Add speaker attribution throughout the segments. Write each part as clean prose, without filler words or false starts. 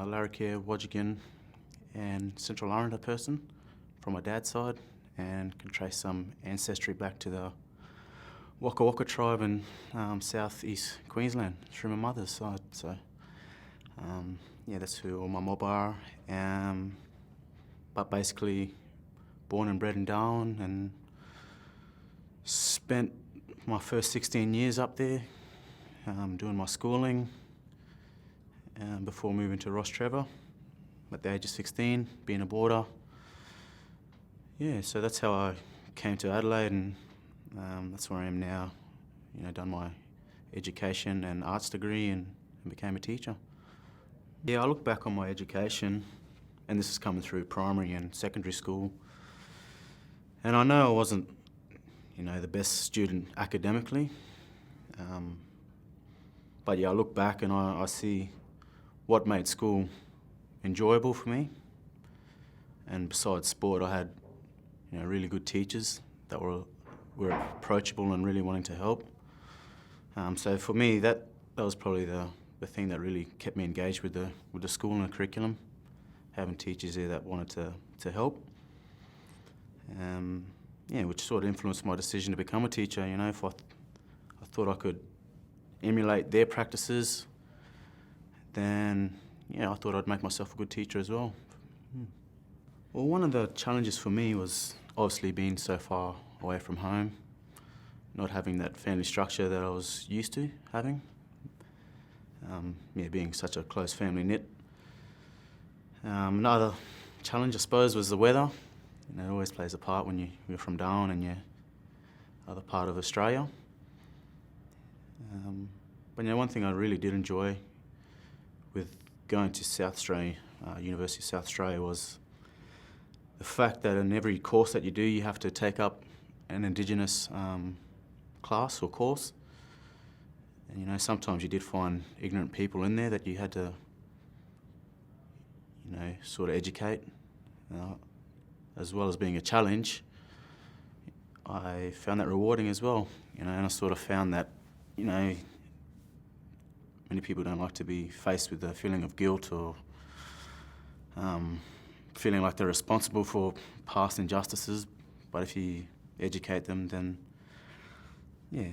Speaker 1: Larrakia, Wodjigan and Central Arundel person from my dad's side, and can trace some ancestry back to the Waka Waka tribe in southeast Queensland through my mother's side. So yeah, that's who all my mob are. But basically born and bred in Darwin and spent my first 16 years up there doing my schooling before moving to Ross Trevor at the age of 16, being a boarder. Yeah, so that's how I came to Adelaide, and that's where I am now. You know, done my education and arts degree and became a teacher. Yeah, I look back on my education, and this is coming through primary and secondary school, and I know I wasn't, you know, the best student academically, but yeah, I look back and I see what made school enjoyable for me. And besides sport, I had, you know, really good teachers that were approachable and really wanting to help. So for me, that was probably the thing that really kept me engaged with the school and the curriculum, having teachers there that wanted to help. Yeah, which sort of influenced my decision to become a teacher. You know, if I thought I could emulate their practices, then yeah, I thought I'd make myself a good teacher as well. Well, one of the challenges for me was obviously being so far away from home, not having that family structure that I was used to having. Yeah, being such a close family knit. Another challenge, I suppose, was the weather. You know, it always plays a part when you're from Darwin and you're other part of Australia. But you know, one thing I really did enjoy with going to South Australia, University of South Australia, was the fact that in every course that you do, you have to take up an Indigenous class or course. And you know, sometimes you did find ignorant people in there that you had to, you know, sort of educate. As well as being a challenge, I found that rewarding as well. You know, and I sort of found that, you know, many people don't like to be faced with the feeling of guilt or feeling like they're responsible for past injustices. But if you educate them, then yeah,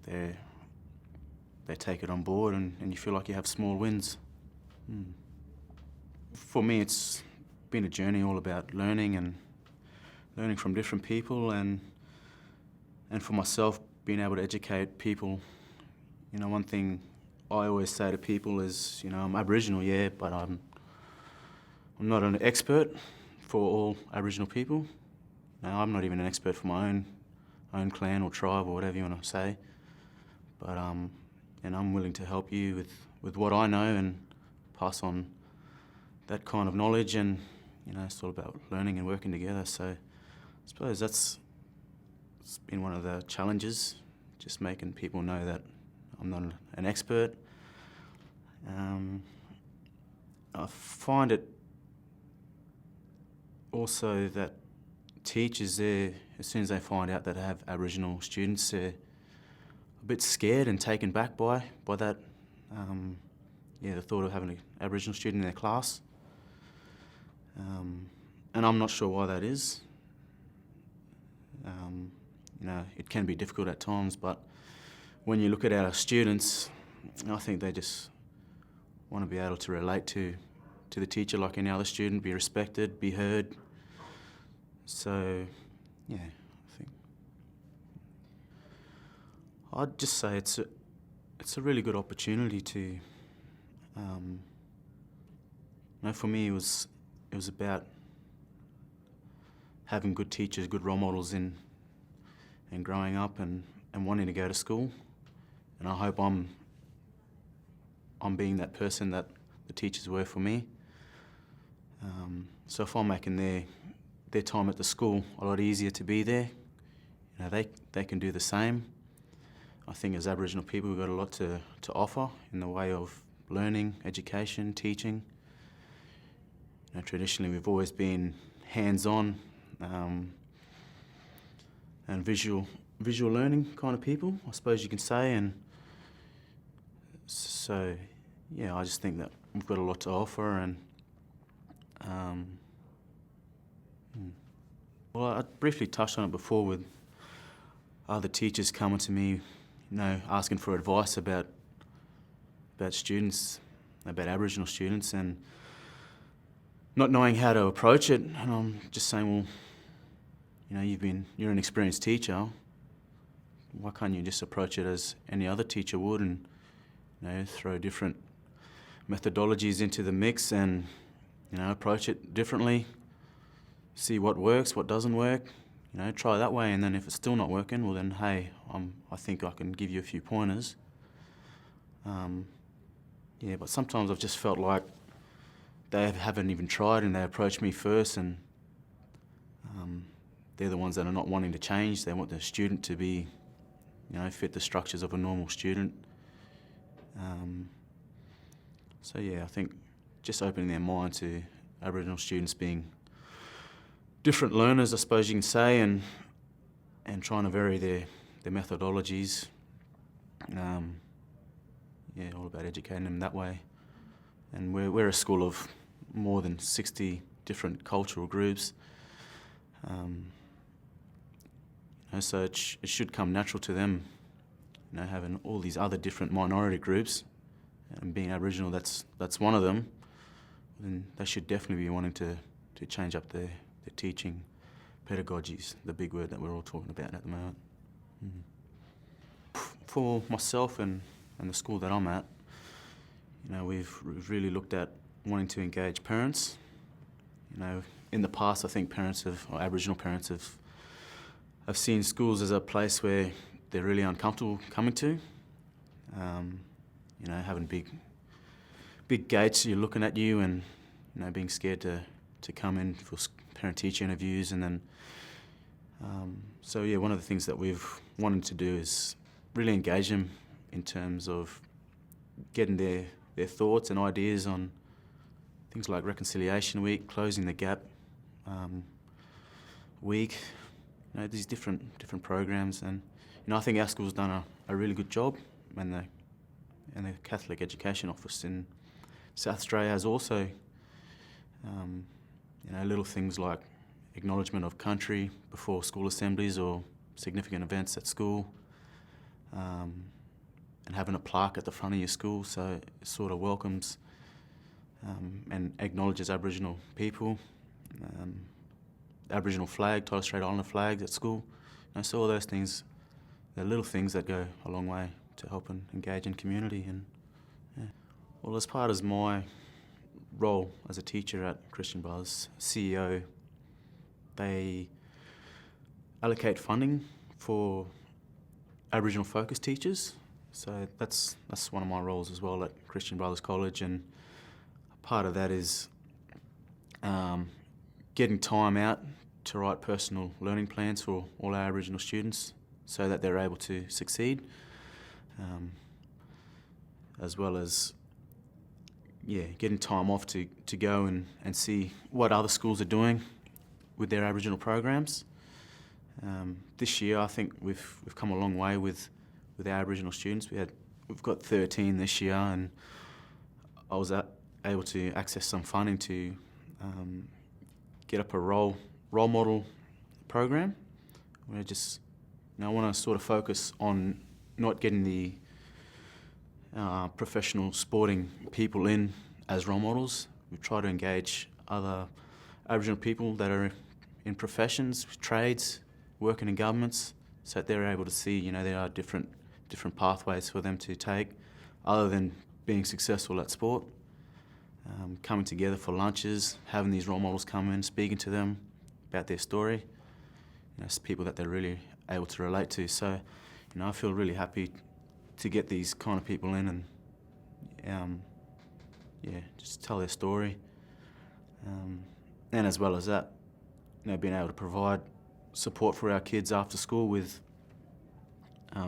Speaker 1: they take it on board, and you feel like you have small wins. For me, it's been a journey all about learning from different people, and for myself, being able to educate people. You know, one thing I always say to people is, you know, I'm Aboriginal, yeah, but I'm not an expert for all Aboriginal people. No, I'm not even an expert for my own clan or tribe or whatever you want to say. But and I'm willing to help you with what I know and pass on that kind of knowledge, and you know, it's all about learning and working together. So I suppose it's been one of the challenges, just making people know that I'm not an expert. I find it also that teachers there, as soon as they find out that they have Aboriginal students, they're a bit scared and taken back by that. Yeah, the thought of having an Aboriginal student in their class. And I'm not sure why that is. You know, it can be difficult at times, but when you look at our students, I think they just want to be able to relate to the teacher like any other student, be respected, be heard. So, yeah, I think I'd just say it's a really good opportunity to. You know, for me, it was about having good teachers, good role models and growing up and wanting to go to school. And I hope I'm being that person that the teachers were for me. So if I'm making their time at the school a lot easier to be there, you know, they can do the same. I think as Aboriginal people, we've got a lot to offer in the way of learning, education, teaching. You know, traditionally, we've always been hands-on and visual learning kind of people, I suppose you can say. And so, yeah, I just think that we've got a lot to offer, and well, I briefly touched on it before with other teachers coming to me, asking for advice about students, about Aboriginal students, and not knowing how to approach it. And I'm just saying, well, you're an experienced teacher. Why can't you just approach it as any other teacher would, and throw different methodologies into the mix, and approach it differently, see what works, what doesn't work, try that way, and then if it's still not working, well then, hey, I think I can give you a few pointers. But sometimes I've just felt like they haven't even tried, and they approach me first, and they're the ones that are not wanting to change. They want the student to be, fit the structures of a normal student. I think just opening their mind to Aboriginal students being different learners, I suppose you can say, and trying to vary their methodologies. All about educating them that way. And we're a school of more than 60 different cultural groups. So it should come natural to them, having all these other different minority groups, and being Aboriginal, that's one of them. Then they should definitely be wanting to change up their teaching pedagogies, the big word that we're all talking about at the moment. For myself and the school that I'm at, we've really looked at wanting to engage parents. In the past, I think Aboriginal parents have seen schools as a place where they're really uncomfortable coming to. Having big gates, you're looking at you, and being scared to come in for parent-teacher interviews, and then one of the things that we've wanted to do is really engage them in terms of getting their thoughts and ideas on things like Reconciliation Week, Closing the Gap Week, these different programs, and I think our school's done a really good job, and the Catholic Education Office in South Australia has also, little things like acknowledgement of country before school assemblies or significant events at school, and having a plaque at the front of your school, so it sort of welcomes and acknowledges Aboriginal people. Aboriginal flag, Torres Strait Islander flags at school. So all those things, they're little things that go a long way to help and engage in community. And well, as part of my role as a teacher at Christian Brothers, CEO, they allocate funding for Aboriginal focus teachers. So that's one of my roles as well at Christian Brothers College, and part of that is getting time out to write personal learning plans for all our Aboriginal students so that they're able to succeed, as well as getting time off to go and see what other schools are doing with their Aboriginal programs. This year, I think we've come a long way with our Aboriginal students. We've got 13 this year, and I was able to access some funding to get up a role model program. Where I want to sort of focus on not getting the professional sporting people in as role models. We try to engage other Aboriginal people that are in professions, trades, working in governments, so that they're able to see, there are different pathways for them to take, other than being successful at sport. Coming together for lunches, having these role models come in, speaking to them about their story. It's people that they're really able to relate to. So, I feel really happy to get these kind of people in and, just tell their story. And as well as that, being able to provide support for our kids after school with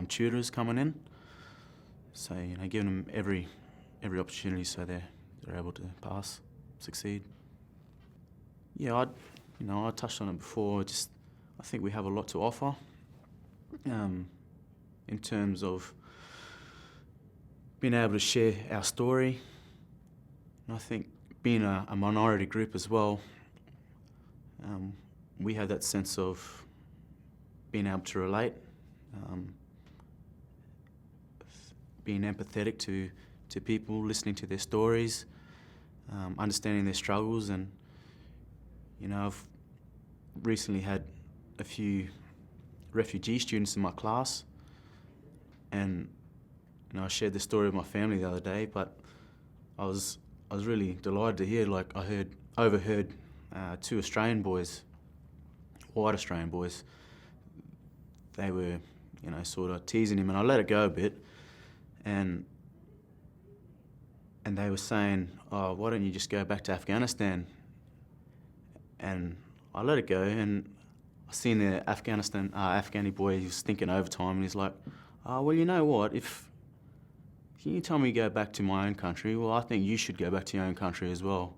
Speaker 1: tutors coming in. So, giving them every opportunity so they're able to pass, succeed. I touched on it before. I think we have a lot to offer in terms of being able to share our story, And I think being a minority group as well, we have that sense of being able to relate, being empathetic to people, listening to their stories, understanding their struggles. And I've recently had a few refugee students in my class, and I shared the story with my family the other day. But I was really delighted to hear, like, I overheard two Australian boys, white Australian boys. They were, sort of teasing him, and I let it go a bit, and they were saying, "Oh, why don't you just go back to Afghanistan?" And I let it go, and I seen the Afghani boy. He was thinking overtime, and he's like, "Oh, well, you know what? If you tell me to go back to my own country, well, I think you should go back to your own country as well.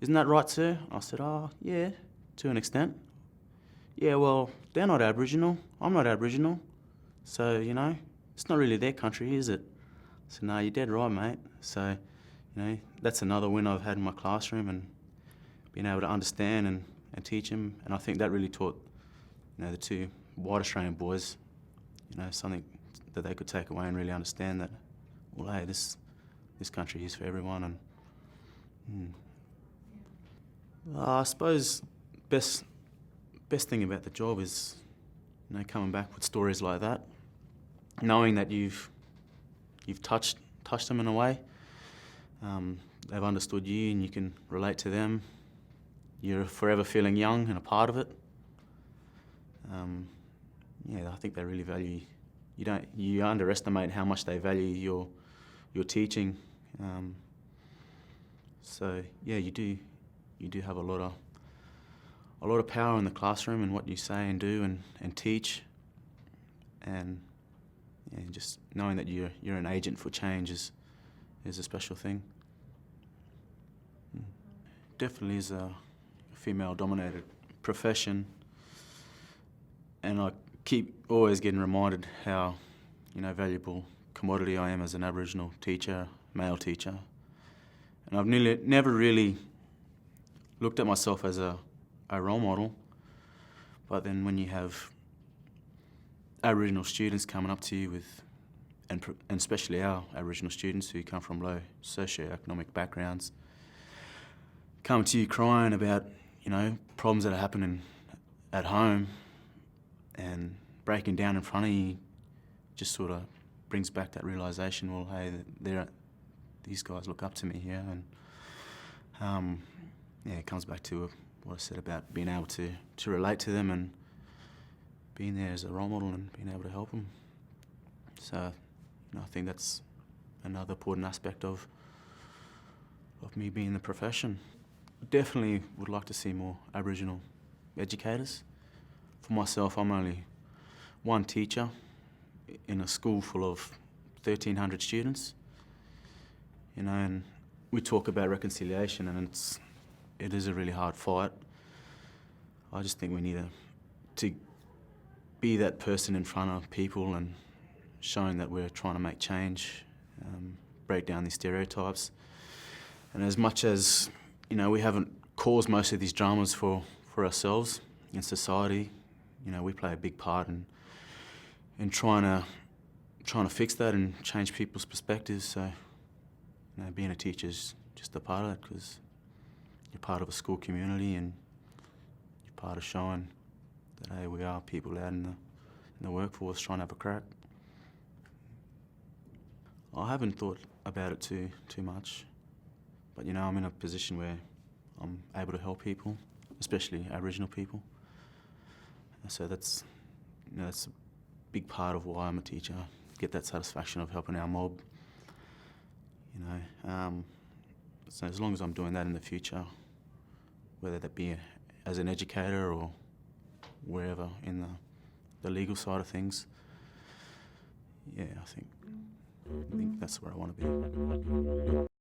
Speaker 1: Isn't that right, sir?" I said, "Oh, yeah, to an extent. Yeah, well, they're not Aboriginal. I'm not Aboriginal. So, it's not really their country, is it?" I said, "No, you're dead right, mate." So, that's another win I've had in my classroom, and being able to understand and teach them. And I think that really taught, the two white Australian boys, something that they could take away and really understand that, well, hey, this country is for everyone. And I suppose best thing about the job is, coming back with stories like that, knowing that you've touched them in a way. They've understood you, and you can relate to them. You're forever feeling young and a part of it. I think they really value. You underestimate how much they value your teaching. So yeah, you do have a lot of power in the classroom and what you say and do and teach. And just knowing that you're an agent for change is a special thing. Definitely is a female-dominated profession, and I keep always getting reminded how valuable commodity I am as an Aboriginal teacher, male teacher. And I've never really looked at myself as a role model. But then when you have Aboriginal students coming up to you and especially our Aboriginal students who come from low socioeconomic backgrounds, come to you crying about, problems that are happening at home, and breaking down in front of you, just sort of brings back that realisation, well, hey, these guys look up to me here. And it comes back to what I said about being able to relate to them and being there as a role model and being able to help them. So, I think that's another important aspect of me being in the profession. Definitely would like to see more Aboriginal educators. For myself, I'm only one teacher in a school full of 1,300 students. And we talk about reconciliation, and it is a really hard fight. I just think we need to be that person in front of people and showing that we're trying to make change, break down these stereotypes. And as much as we haven't caused most of these dramas for ourselves in society, we play a big part in trying to fix that and change people's perspectives. So, being a teacher is just a part of that, because you're part of a school community and you're part of showing that, hey, we are people out in the workforce trying to have a crack. I haven't thought about it too much, but I'm in a position where I'm able to help people, especially Aboriginal people. So that's a big part of why I'm a teacher. Get that satisfaction of helping our mob. So as long as I'm doing that in the future, whether that be as an educator or wherever in the legal side of things, I think that's where I want to be.